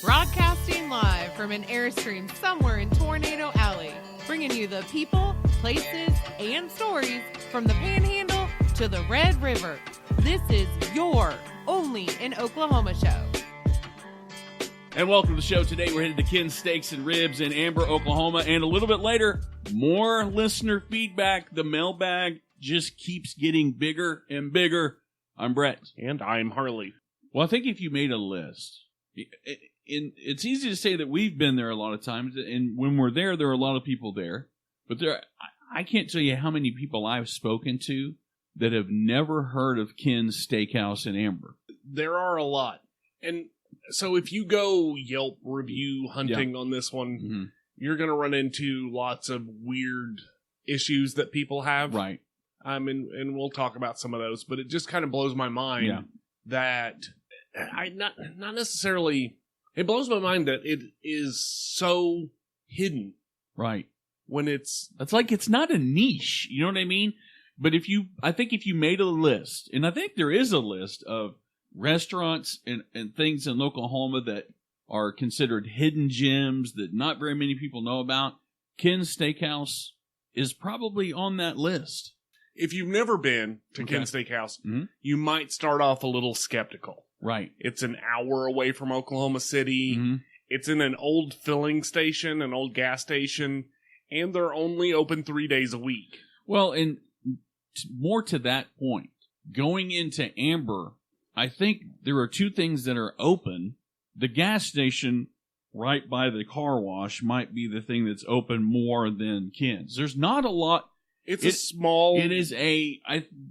Broadcasting live from an Airstream somewhere in Tornado Alley, bringing you the people, places, and stories from the Panhandle to the Red River. This is your Only in Oklahoma show. And welcome to the show. Today we're headed to Ken's Steaks and Ribs in Amber, Oklahoma. And a little bit later, more listener feedback. The mailbag just keeps getting bigger and bigger. I'm Brett. And I'm Harley. Well, I think if you made a list, it's easy to say that we've been there a lot of times. And when we're there, there are a lot of people there. But I can't tell you how many people I've spoken to that have never heard of Ken's Steakhouse in Amber. There are a lot. And so if you go Yelp review hunting on this one, you're going to run into lots of weird issues that people have. Right. And we'll talk about some of those, but it just kind of blows my mind that not necessarily, it blows my mind that it is so hidden. Right. When it's like it's not a niche, you know what I mean? But I think if you made a list, and I think there is a list of restaurants and things in Oklahoma that are considered hidden gems that not very many people know about, Ken's Steakhouse is probably on that list. If you've never been to Ken's Steakhouse, you might start off a little skeptical. Right. It's an hour away from Oklahoma City. It's in an old filling station, an old gas station, and they're only open 3 days a week. Well, and more to that point, going into Amber, I think there are two things that are open. The gas station right by the car wash might be the thing that's open more than Ken's. There's not a lot. It's a small... It is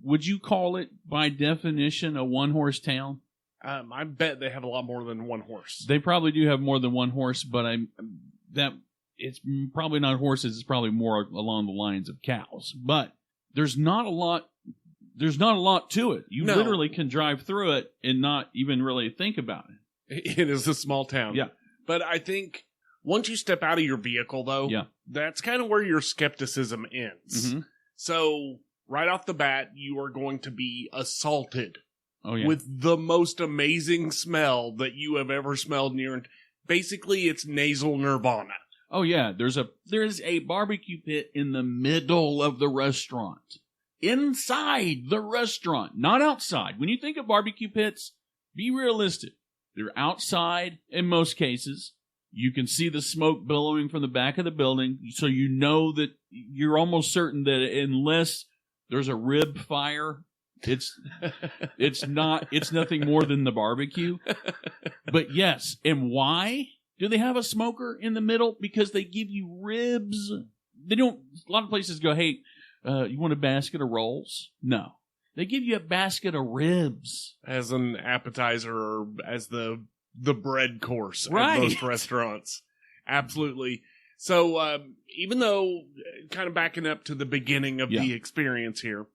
would you call it, by definition, a one-horse town? I bet they have a lot more than one horse. They probably do have more than one horse, but it's probably not horses. It's probably more along the lines of cows. But there's not a lot. There's not a lot to it. You literally can drive through it and not even really think about it. It is a small town. Yeah. But I think once you step out of your vehicle, though, that's kind of where your skepticism ends. So right off the bat, you are going to be assaulted with the most amazing smell that you have ever smelled in your... Basically, it's nasal nirvana. Oh, yeah. There's a barbecue pit in the middle of the restaurant. Inside the restaurant, not outside. When you think of barbecue pits, be realistic. They're outside in most cases. You can see the smoke billowing from the back of the building, so you know that you're almost certain that unless there's a rib fire, it's nothing more than the barbecue. But yes, and why do they have a smoker in the middle? Because they give you ribs. They don't. A lot of places go, hey, you want a basket of rolls? No. They give you a basket of ribs. As an appetizer or as the bread course at most restaurants. Absolutely. So even though, kind of backing up to the beginning of the experience here,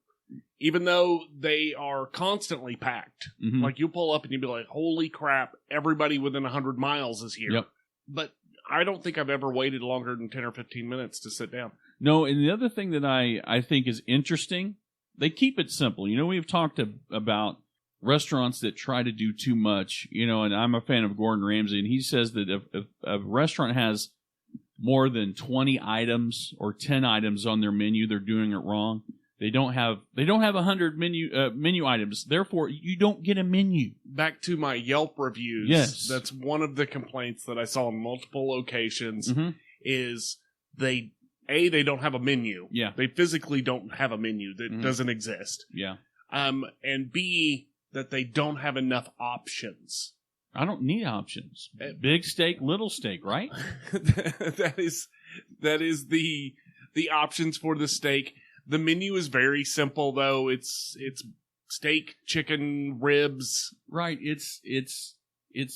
even though they are constantly packed, like you pull up and you'll be like, holy crap, everybody within 100 miles is here. Yep. But I don't think I've ever waited longer than 10 or 15 minutes to sit down. No, and the other thing that I think is interesting, they keep it simple. You know, we've talked about restaurants that try to do too much, you know, and I'm a fan of Gordon Ramsay, and he says that if a restaurant has more than 20 items or 10 items on their menu, they're doing it wrong. They don't have 100 menu items. Therefore, you don't get a menu. Back to my Yelp reviews. Yes. That's one of the complaints that I saw in multiple locations is they don't have a menu. Yeah. They physically don't have a menu that doesn't exist. Yeah. And B, that they don't have enough options. I don't need options. Big steak, little steak, right? That is the options for the steak. The menu is very simple, though. It's steak, chicken, ribs. Right. It's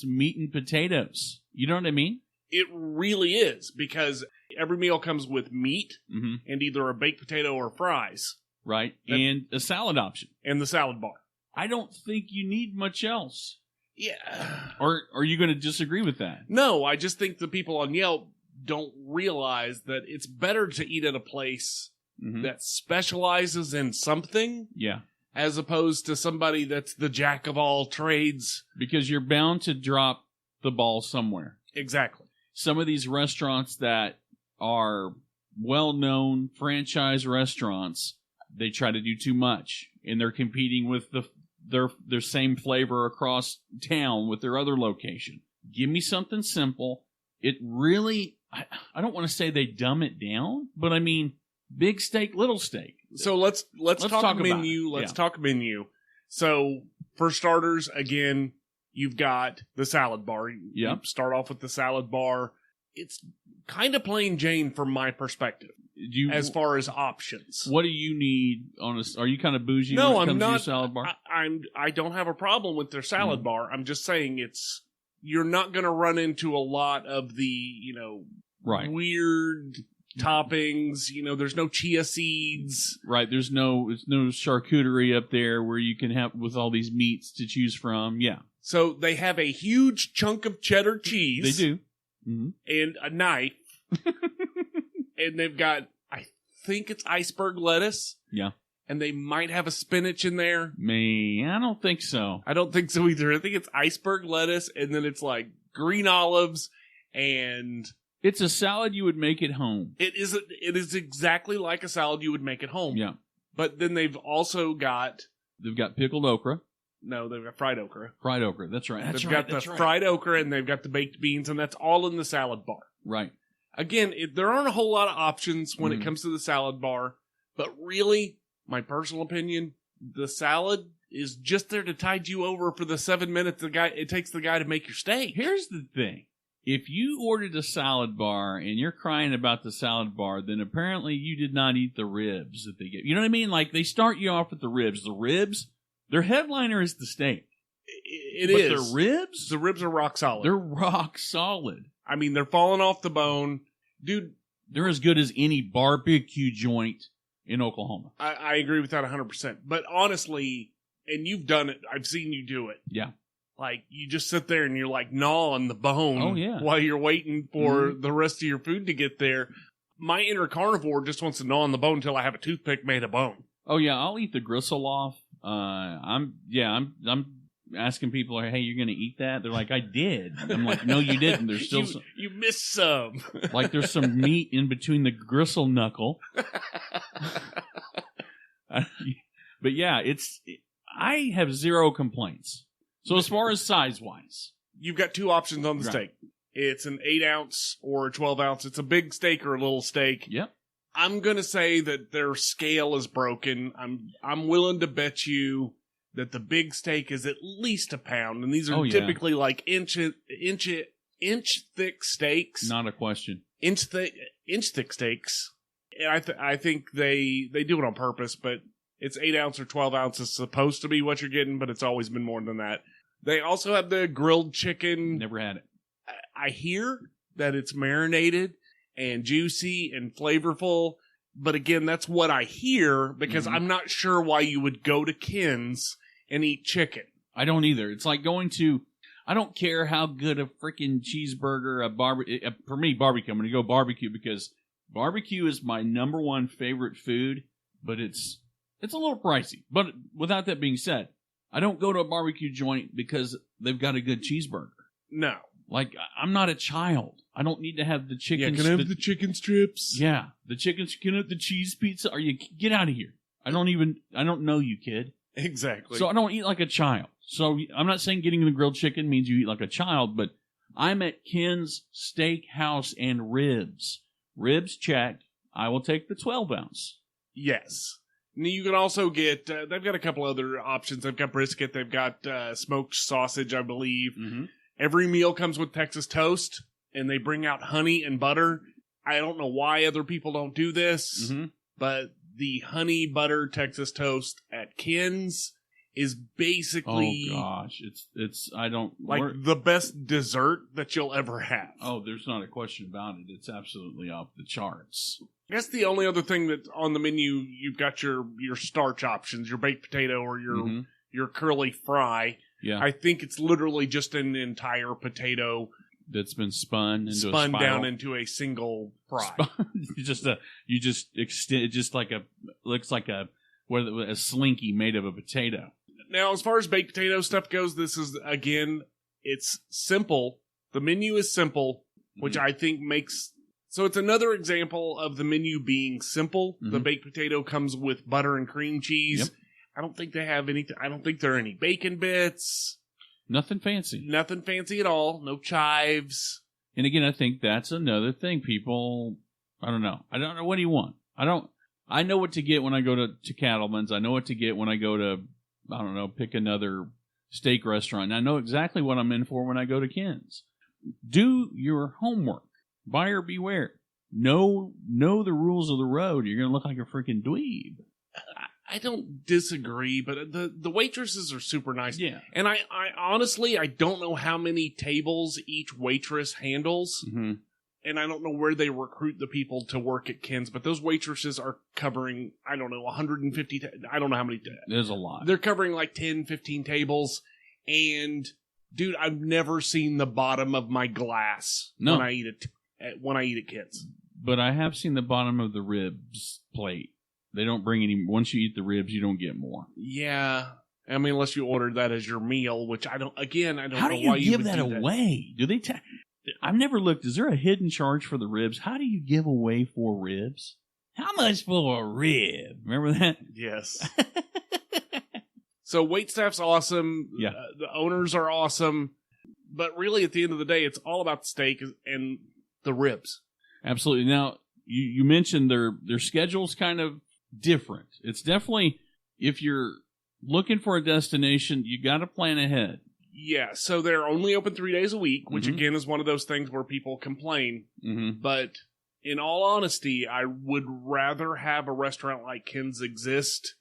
meat and potatoes. You know what I mean? It really is, because every meal comes with meat and either a baked potato or fries. Right. And a salad option. And the salad bar. I don't think you need much else. Yeah. Or are you going to disagree with that? No, I just think the people on Yelp don't realize that it's better to eat at a place that specializes in something. Yeah. As opposed to somebody that's the jack of all trades. Because you're bound to drop the ball somewhere. Exactly. Some of these restaurants that are well-known franchise restaurants, they try to do too much, and they're competing with their same flavor across town with their other location. Give me something simple. It really, I don't want to say they dumb it down, but I mean, big steak, little steak. So let's talk menu. Let's talk menu. So for starters, again, you've got the salad bar. You start off with the salad bar. It's kind of plain Jane from my perspective. As far as options, what do you need on a? Are you kind of bougie? No, when it I'm comes to your not. salad bar? I don't have a problem with their salad bar. I'm just saying you're not going to run into a lot of the weird toppings. There's no chia seeds. Right. There's no charcuterie up there where you can have with all these meats to choose from. Yeah. So they have a huge chunk of cheddar cheese. They do. And a knife. And they've got, I think it's iceberg lettuce. Yeah. And they might have a spinach in there. I don't think so. I don't think so either. I think it's iceberg lettuce, and then it's like green olives, and... It's a salad you would make at home. It is exactly like a salad you would make at home. Yeah. But then they've also got... They've got pickled okra. No, they've got fried okra. Fried okra, that's right. They've got the fried okra, and they've got the baked beans, and that's all in the salad bar. Right. Again, there aren't a whole lot of options when it comes to the salad bar, but really, my personal opinion, the salad is just there to tide you over for the 7 minutes it takes the guy to make your steak. Here's the thing. If you ordered a salad bar and you're crying about the salad bar, then apparently you did not eat the ribs that they give. You know what I mean? Like, they start you off with the ribs. The ribs, their headliner is the steak. It is. But the ribs are rock solid. They're rock solid. I mean, they're falling off the bone. Dude, they're as good as any barbecue joint in Oklahoma. I agree with that 100%. But honestly, and you've done it, I've seen you do it. Yeah. Like, you just sit there and you're like gnawing the bone while you're waiting for the rest of your food to get there. My inner carnivore just wants to gnaw on the bone until I have a toothpick made of bone. Oh yeah, I'll eat the gristle off. I'm asking people, hey, you're going to eat that? They're like, I did. I'm like, no, you didn't. There's still some. You missed some. Like, there's some meat in between the gristle knuckle. But yeah, I have zero complaints. So as far as size-wise, you've got two options on the steak. It's an 8-ounce or a 12-ounce. It's a big steak or a little steak. Yep. I'm going to say that their scale is broken. I'm willing to bet you that the big steak is at least a pound, and these are typically like inch thick steaks. Not a question. Inch thick steaks. And I think they do it on purpose, but it's 8 ounce or 12 ounces supposed to be what you're getting, but it's always been more than that. They also have the grilled chicken. Never had it. I hear that it's marinated and juicy and flavorful, but again, that's what I hear because I'm not sure why you would go to Ken's and eat chicken. I don't either. It's like going to, I don't care how good a freaking cheeseburger, for me, barbecue. I'm going to go barbecue because barbecue is my number one favorite food, but it's a little pricey. But without that being said, I don't go to a barbecue joint because they've got a good cheeseburger. No. Like, I'm not a child. I don't need to have the chicken. Yeah, can I have the chicken strips? Yeah, the chicken. Can I have the cheese pizza? Get out of here. I don't know you, kid. Exactly. So I don't eat like a child. So I'm not saying getting the grilled chicken means you eat like a child, but I'm at Ken's Steakhouse and Ribs. Ribs checked. I will take the 12 ounce. Yes. And you can also get, they've got a couple other options. They've got brisket. They've got smoked sausage, I believe. Mm-hmm. Every meal comes with Texas toast, and they bring out honey and butter. I don't know why other people don't do this, but the honey butter Texas toast at Ken's is basically... Oh, gosh. It's I don't... Like the best dessert that you'll ever have. Oh, there's not a question about it. It's absolutely off the charts. I guess the only other thing that's on the menu, you've got your starch options, your baked potato or your curly fry. Yeah. I think it's literally just an entire potato that's been spun down into a single fry. You just extend it, just like looks like a slinky made of a potato. Now, as far as baked potato stuff goes, this is again, it's simple, The menu is simple, which I think makes... So it's another example of the menu being simple. Mm-hmm. The baked potato comes with butter and cream cheese. Yep. I don't think they have anything. I don't think there are any bacon bits. Nothing fancy at all. No chives. And again, I think that's another thing. People, I don't know. What do you want? I know what to get when I go to Cattleman's. I know what to get when I go to, I don't know, pick another steak restaurant. And I know exactly what I'm in for when I go to Ken's. Do your homework. Buyer beware. Know the rules of the road. You're going to look like a freaking dweeb. I don't disagree, but the waitresses are super nice. Yeah. And I honestly, I don't know how many tables each waitress handles. Mm-hmm. And I don't know where they recruit the people to work at Ken's, but those waitresses are covering, 150, I don't know how many. There's a lot. They're covering like 10, 15 tables. And, dude, I've never seen the bottom of my glass when I eat at Ken's. But I have seen the bottom of the ribs plate. They don't bring any. Once you eat the ribs, you don't get more. Yeah, I mean, unless you order that as your meal, which I don't. Again, I don't How know why you give that away. Do they? I've never looked. Is there a hidden charge for the ribs? How do you give away 4 ribs? How much for a rib? Remember that? Yes. So waitstaff's awesome. Yeah. The owners are awesome, but really, at the end of the day, it's all about the steak and the ribs. Absolutely. Now, you mentioned their schedule's kind of different. It's definitely, if you're looking for a destination, you got to plan ahead. Yeah, so they're only open 3 days a week, which again is one of those things where people complain. Mm-hmm. But in all honesty, I would rather have a restaurant like Ken's exist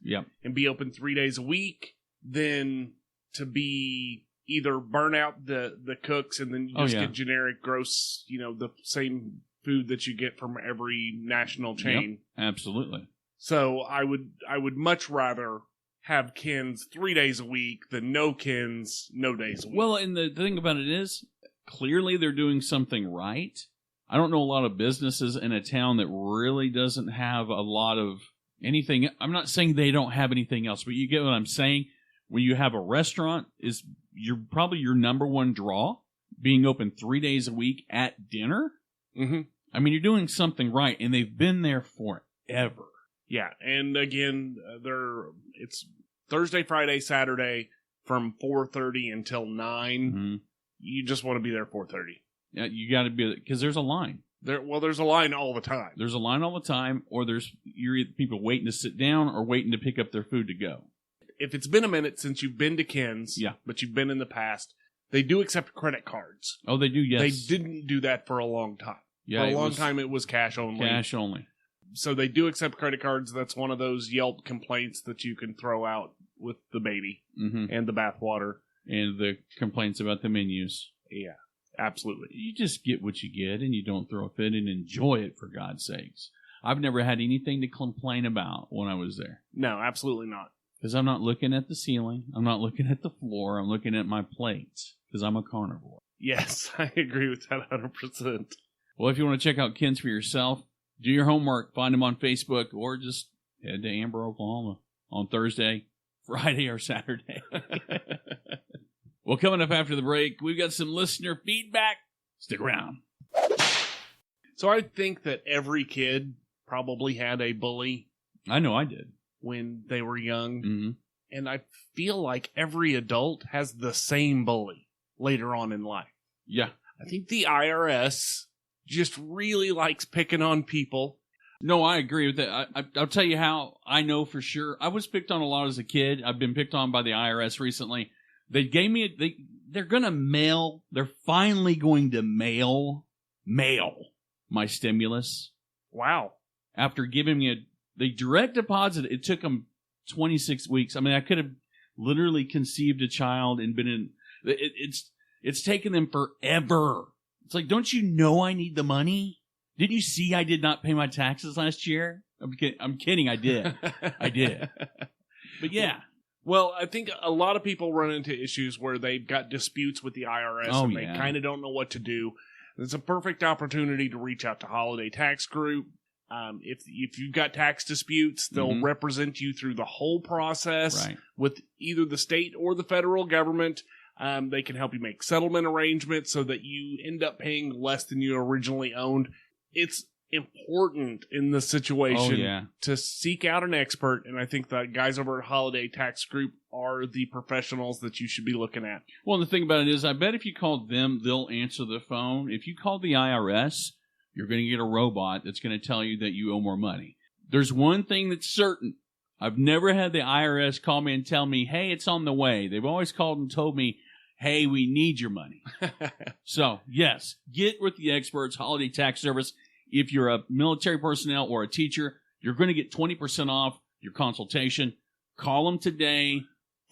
and be open 3 days a week than to be either burn out the cooks and then you just get generic, gross, the same food that you get from every national chain. Yep, absolutely. So I would much rather have Ken's 3 days a week than no Ken's, no days a week. Well, and the thing about it is, clearly they're doing something right. I don't know a lot of businesses in a town that really doesn't have a lot of anything. I'm not saying they don't have anything else, but you get what I'm saying. When you have a restaurant, is you're probably your number one draw, being open 3 days a week at dinner. Mm-hmm. I mean, you're doing something right, and they've been there forever. Yeah, and again, it's Thursday, Friday, Saturday from 4:30 until 9. Mm-hmm. You just want to be there 4:30. Yeah, you got to be, because there's a line. There's a line all the time. There's a line all the time, or you're either people waiting to sit down or waiting to pick up their food to go. If it's been a minute since you've been to Ken's, but you've been in the past, they do accept credit cards. Oh, they do, yes. They didn't do that for a long time. Yeah, for a long time, it was cash only. Cash only. So they do accept credit cards. That's one of those Yelp complaints that you can throw out with the baby and the bathwater. And the complaints about the menus. Yeah, absolutely. You just get what you get, and you don't throw a fit and enjoy it, for God's sakes. I've never had anything to complain about when I was there. No, absolutely not. Because I'm not looking at the ceiling. I'm not looking at the floor. I'm looking at my plates, because I'm a carnivore. Yes, I agree with that 100%. Well, if you want to check out Ken's for yourself, do your homework, find them on Facebook, or just head to Amber, Oklahoma on Thursday, Friday, or Saturday. Well, coming up after the break, we've got some listener feedback. Stick around. So I think that every kid probably had a bully. I know I did. When they were young. Mm-hmm. And I feel like every adult has the same bully later on in life. Yeah. I think the IRS just really likes picking on people. No, I agree with that. I'll tell you how I know for sure. I was picked on a lot as a kid. I've been picked on by the IRS recently. They gave me they're finally going to mail my stimulus. Wow. After giving me they direct deposit, it took them 26 weeks. I mean, I could have literally conceived a child and been in it's taken them forever. It's like, don't you know I need the money? Didn't you see I did not pay my taxes last year? I'm kidding. I did. I did. But yeah. Well, I think a lot of people run into issues where they've got disputes with the IRS and they kind of don't know what to do. It's a perfect opportunity to reach out to Holiday Tax Group. If you've got tax disputes, they'll represent you through the whole process with either the state or the federal government. They can help you make settlement arrangements so that you end up paying less than you originally owned. It's important in this situation to seek out an expert, and I think the guys over at Holiday Tax Group are the professionals that you should be looking at. Well, the thing about it is, I bet if you called them, they'll answer the phone. If you call the IRS, you're going to get a robot that's going to tell you that you owe more money. There's one thing that's certain. I've never had the IRS call me and tell me, hey, it's on the way. They've always called and told me, hey, we need your money. So, yes, get with the experts, Holiday Tax Service. If you're a military personnel or a teacher, you're going to get 20% off your consultation. Call them today.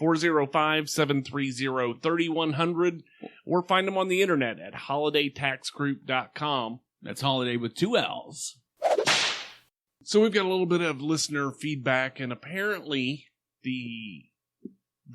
405-730-3100 or find them on the internet at holidaytaxgroup.com. That's holiday with 2 L's. So we've got a little bit of listener feedback, and apparently the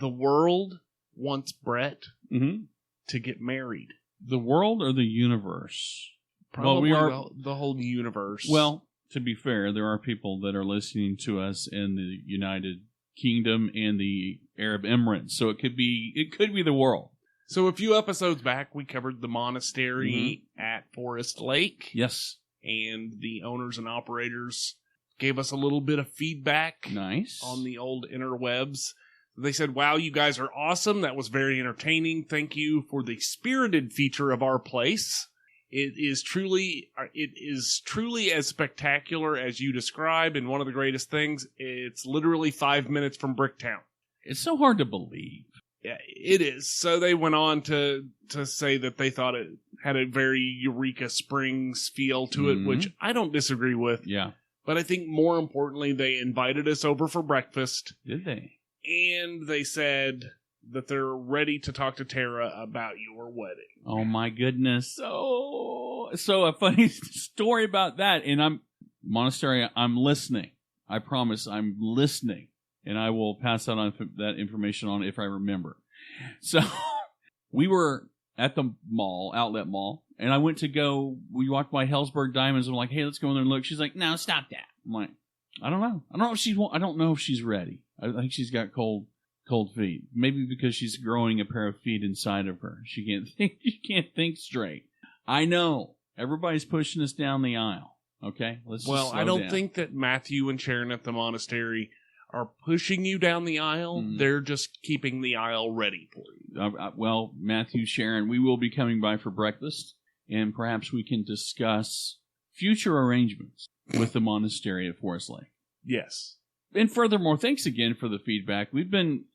world wants Brett to get married. The world or the universe? Probably the whole universe. Well, to be fair, there are people that are listening to us in the United Kingdom and the Arab Emirates, so it could be the world. So a few episodes back, we covered the monastery at Forest Lake. Yes. And the owners and operators gave us a little bit of feedback. Nice. On the old interwebs. They said, wow, you guys are awesome. That was very entertaining. Thank you for the spirited feature of our place. It is truly as spectacular as you describe, and one of the greatest things, it's literally 5 minutes from Bricktown. It's so hard to believe. Yeah, it is. So they went on to say that they thought it had a very Eureka Springs feel to it, which I don't disagree with. Yeah. But I think more importantly, they invited us over for breakfast. Did they? And they said that they're ready to talk to Tara about your wedding. Oh my goodness. So a funny story about that. And Monastery, I'm listening. I promise I'm listening. And I will pass that information on if I remember. So we were at the mall, outlet mall, and I went to we walked by Hellsberg Diamonds. I'm like, hey, let's go in there and look. She's like, no, stop that. I'm like, I don't know. I don't know if she's ready. I think she's got cold feet. Maybe because she's growing a pair of feet inside of her. She can't think straight. I know. Everybody's pushing us down the aisle. Okay? I don't think that Matthew and Sharon at the monastery are pushing you down the aisle. They're just keeping the aisle ready for you. Well, Matthew, Sharon, we will be coming by for breakfast, and perhaps we can discuss future arrangements with the monastery at Forest Lake. Yes. And furthermore, thanks again for the feedback. We've been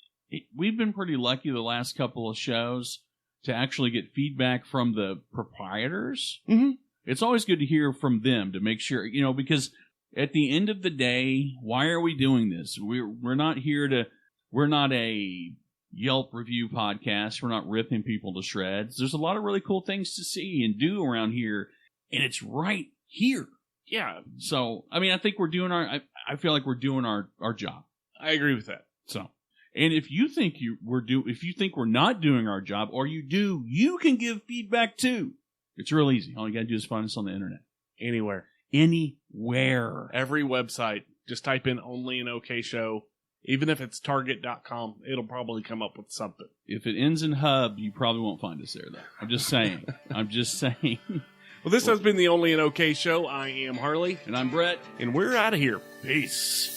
pretty lucky the last couple of shows to actually get feedback from the proprietors. Mm-hmm. It's always good to hear from them to make sure, because at the end of the day, why are we doing this? We're not a Yelp review podcast. We're not ripping people to shreds. There's a lot of really cool things to see and do around here, and it's right here. Yeah. So, I think I feel like we're doing our job. I agree with that. So, and if you think we're not doing our job, or you do, you can give feedback too. It's real easy. All you gotta do is find us on the internet. Anywhere. Every website. Just type in OnlyinOKShow. Even if it's Target.com, it'll probably come up with something. If it ends in hub, you probably won't find us there, though. I'm just saying. Well, this has been the Only in OK Show. I am Harley. And I'm Brett. And we're out of here. Peace.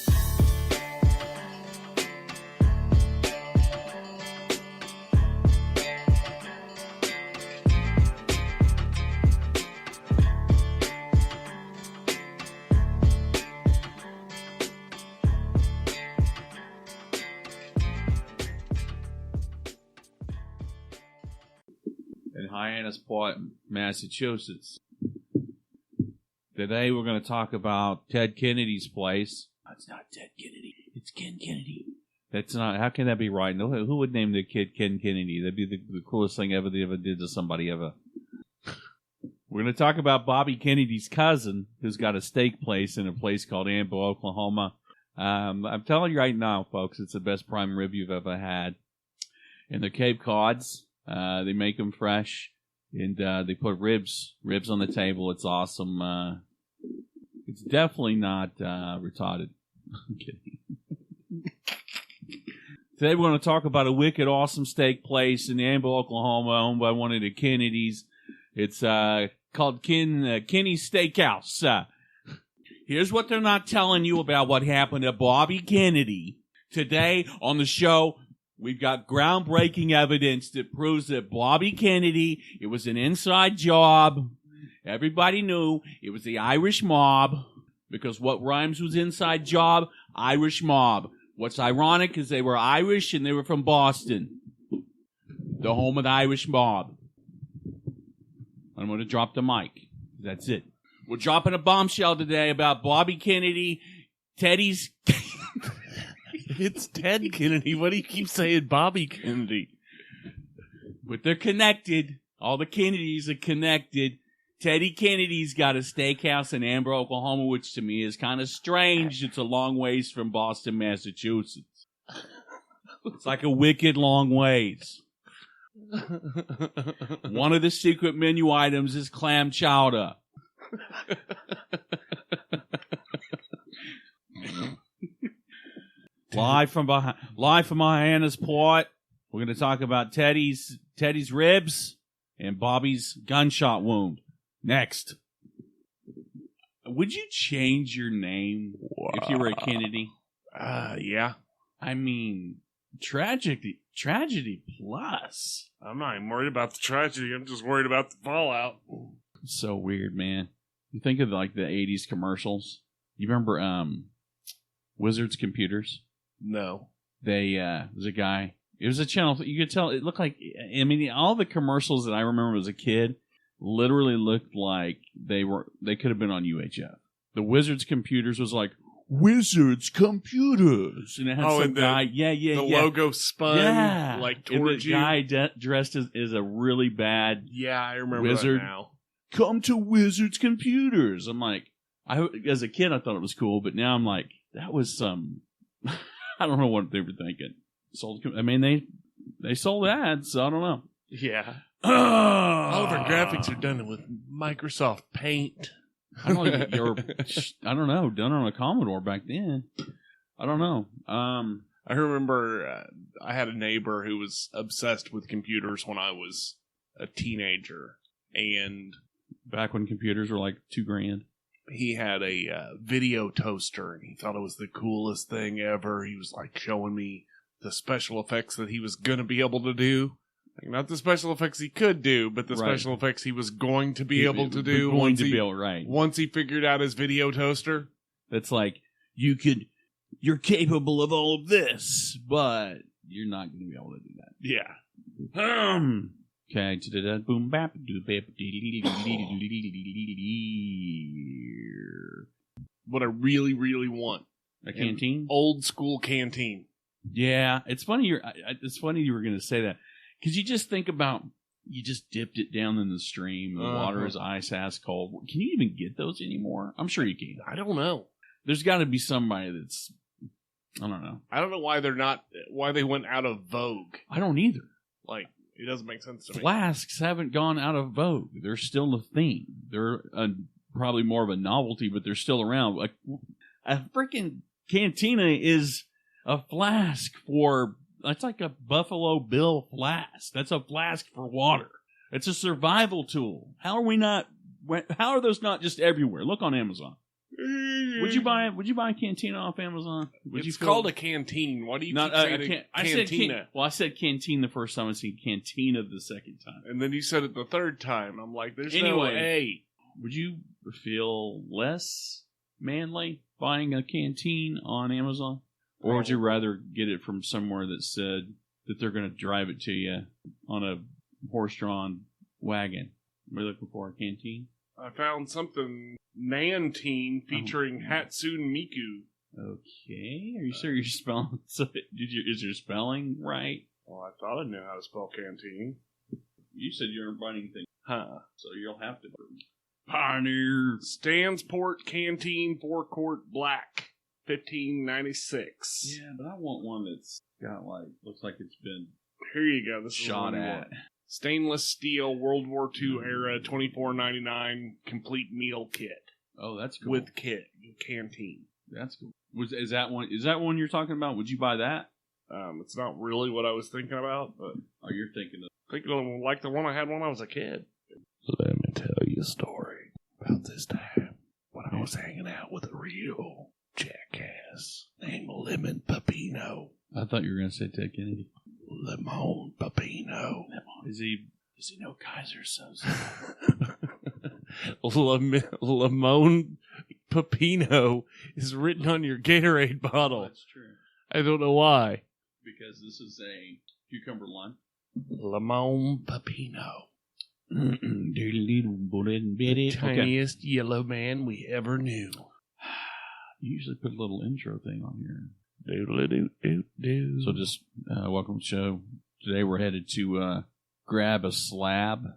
Hyannisport, Massachusetts. Today we're going to talk about Ted Kennedy's place. That's not Ted Kennedy. It's Ken Kennedy. That's not. How can that be right? No, who would name the kid Ken Kennedy? That'd be the coolest thing ever they ever did to somebody ever. We're going to talk about Bobby Kennedy's cousin, who's got a steak place in a place called Ambo, Oklahoma. I'm telling you right now, folks, it's the best prime rib you've ever had. And they're Cape Cods. They make them fresh, and they put ribs on the table. It's awesome. It's definitely not retarded. I'm kidding. Today we're going to talk about a wicked, awesome steak place in Amble, Oklahoma, owned by one of the Kennedys. It's called Kenny's Steakhouse. Here's what they're not telling you about what happened to Bobby Kennedy. Today on the show, we've got groundbreaking evidence that proves that Bobby Kennedy, it was an inside job. Everybody knew it was the Irish mob, because what rhymes with inside job? Irish mob. What's ironic is they were Irish and they were from Boston, the home of the Irish mob. I'm going to drop the mic. That's it. We're dropping a bombshell today about Bobby Kennedy, Teddy's... It's Ted Kennedy. What do you keep saying Bobby Kennedy? But they're connected. All the Kennedys are connected. Teddy Kennedy's got a steakhouse in Amber, Oklahoma, which to me is kind of strange. It's a long ways from Boston, Massachusetts. It's like a wicked long ways. One of the secret menu items is clam chowder. Live from Hyannis Port, we're going to talk about Teddy's ribs and Bobby's gunshot wound. Next. Would you change your name if you were a Kennedy? Yeah. I mean, tragedy plus. I'm not even worried about the tragedy. I'm just worried about the fallout. So weird, man. You think of like the 80s commercials. You remember Wizards Computers? No. They was a guy. It was a channel. You could tell it looked like. I mean, all the commercials that I remember as a kid literally looked like they could have been on UHF. The Wizards Computers was like Wizards Computers, and it had some guy. The logo spun like towards you. The guy dressed as a really bad. Yeah, I remember wizard. That now. Come to Wizards Computers. I'm like, as a kid, I thought it was cool, but now I'm like, that was some. I don't know what they were thinking. I mean, they sold ads, so I don't know. Yeah. All of our graphics are done with Microsoft Paint. I don't know, done on a Commodore back then. I don't know. I remember I had a neighbor who was obsessed with computers when I was a teenager, and back when computers were like $2,000. He had a video toaster, and he thought it was the coolest thing ever. He was like showing me the special effects that he was going to be able to do. Like, not the special effects he could do, but the special effects he was going to be able to do once he figured out his video toaster. That's like, you're capable of all of this, but you're not going to be able to do that. Yeah. Okay, boom bap do bap. What I really, really want. A canteen? Old school canteen. Yeah, it's funny you were going to say that. Because you just think about, you just dipped it down in the stream, the water is ice cold. Can you even get those anymore? I'm sure you can. I don't know. There's got to be somebody that's, I don't know. I don't know why they went out of vogue. I don't either. Like, it doesn't make sense to me. Flasks haven't gone out of vogue. They're still a thing. They're probably more of a novelty, but they're still around. Like, a freaking cantina is a flask for... That's like a Buffalo Bill flask. That's a flask for water. It's a survival tool. How are those not just everywhere? Look on Amazon. Would you buy a cantina off Amazon? It's called a canteen. Why do you keep saying cantina? I said canteen the first time. I said cantina the second time. And then you said it the third time. I'm like, there's no A. Would you feel less manly buying a canteen on Amazon? Or would you rather get it from somewhere that said that they're going to drive it to you on a horse-drawn wagon? Are you looking for a canteen? I found something, Nantine, featuring Hatsune Miku. Okay. Are you sure you're spelling? Is your spelling right? Well, I thought I knew how to spell canteen. You said you weren't buying anything. Huh. So you'll have to. Pioneer. Stansport Canteen, 4-quart black. $15.96. Yeah, but I want one that's got looks like it's been here. You go. This shot is at. Stainless steel World War II era $24.99 complete meal kit. Oh, that's cool. With canteen. That's cool. Is that one you're talking about? Would you buy that? It's not really what I was thinking about, but you're thinking of like the one I had when I was a kid. Let me tell you a story about this time when I was hanging out with a real jackass named Lemon Pepino. I thought you were going to say Ted Kennedy. Lemon Pepino. Does he know Kaiser Soze? Lemon Pepino is written on your Gatorade bottle. That's true. I don't know why. Because this is a cucumber lime. Lemon Pepino. The tiniest yellow man we ever knew. You usually put a little intro thing on here. Doodle-doo-doo-doo. So just welcome to the show. Today we're headed to grab a slab.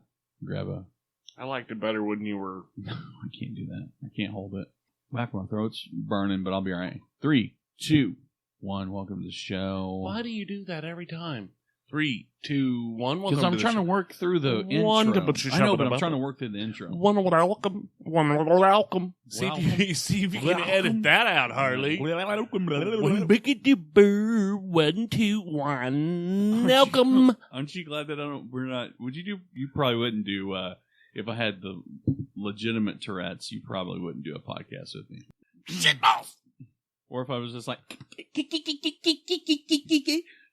I liked it better when you were... I can't do that. I can't hold it. Back of my throat's burning, but I'll be all right. 3, 2, 1. Welcome to the show. Why do you do that every time? 3, 2, 1. Because I'm trying to work through the intro. I know, but I'm trying to work through the intro. Welcome. See if you can edit that out, Harley. 1, 2, 1. Welcome. Aren't you glad that we're not? Would you do? You probably wouldn't do. If I had the legitimate Tourette's, you probably wouldn't do a podcast with me. Shitballs. Or if I was just like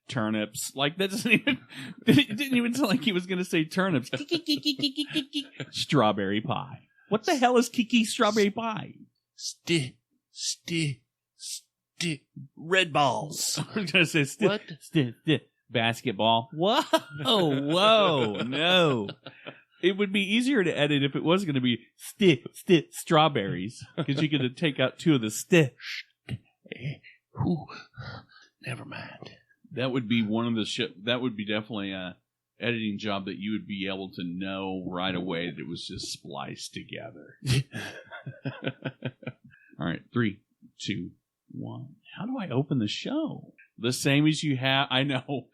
turnips, like that doesn't even. It didn't even sound like he was going to say turnips. Strawberry pie. What the hell is Kiki strawberry pie? Red balls. I was going to say what? Basketball. Whoa, no. It would be easier to edit if it was going to be strawberries, because you could take out 2 of the Never mind. That would be one of the that would be definitely a editing job that you would be able to know right away that it was just spliced together. All right, 3, 2, 1. How do I open the show? The same as you have. I know.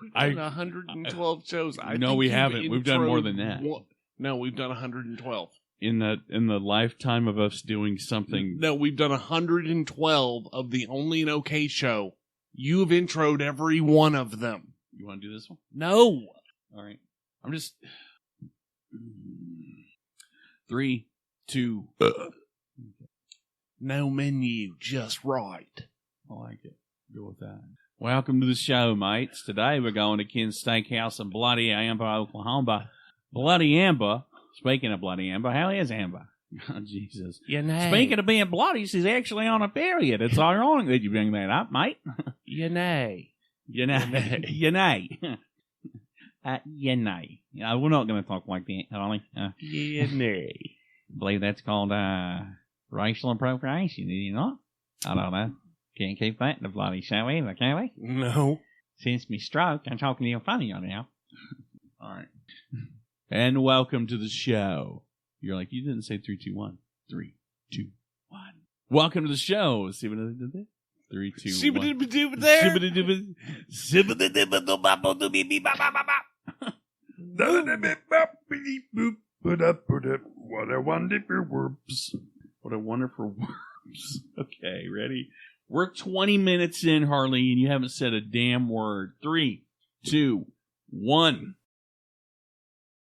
We've done 112 shows. No, we haven't. We've done more than that. No, we've done 112. In the lifetime of us doing something. No, we've done 112 of the Only an OK show. You've introed every one of them. You want to do this one? No. All right. I'm just 3, 2. No menu, just right. I like it. Go with that. Welcome to the show, mates. Today we're going to Ken's Steakhouse in Bloody Amber, Oklahoma. Bloody Amber. Speaking of Bloody Amber, how is Amber? Oh, Jesus. Speaking of being bloody, she's actually on a period. It's ironic that you bring that up, mate. You know. We're not going to talk like that, Holly. I believe that's called racial appropriation, is it not? I don't know. Can't keep that in the bloody show either, can we? No. Since me stroke, I'm talking to you funny now. All right. And welcome to the show. You're like, you didn't say 3, 2, 1. 3, 2, 1. Welcome to the show. See what I did there? 3, 2, 1. What a wonderful words. What a wonderful words. Okay, ready? We're 20 minutes in, Harley, and you haven't said a damn word. 3, 2, 1.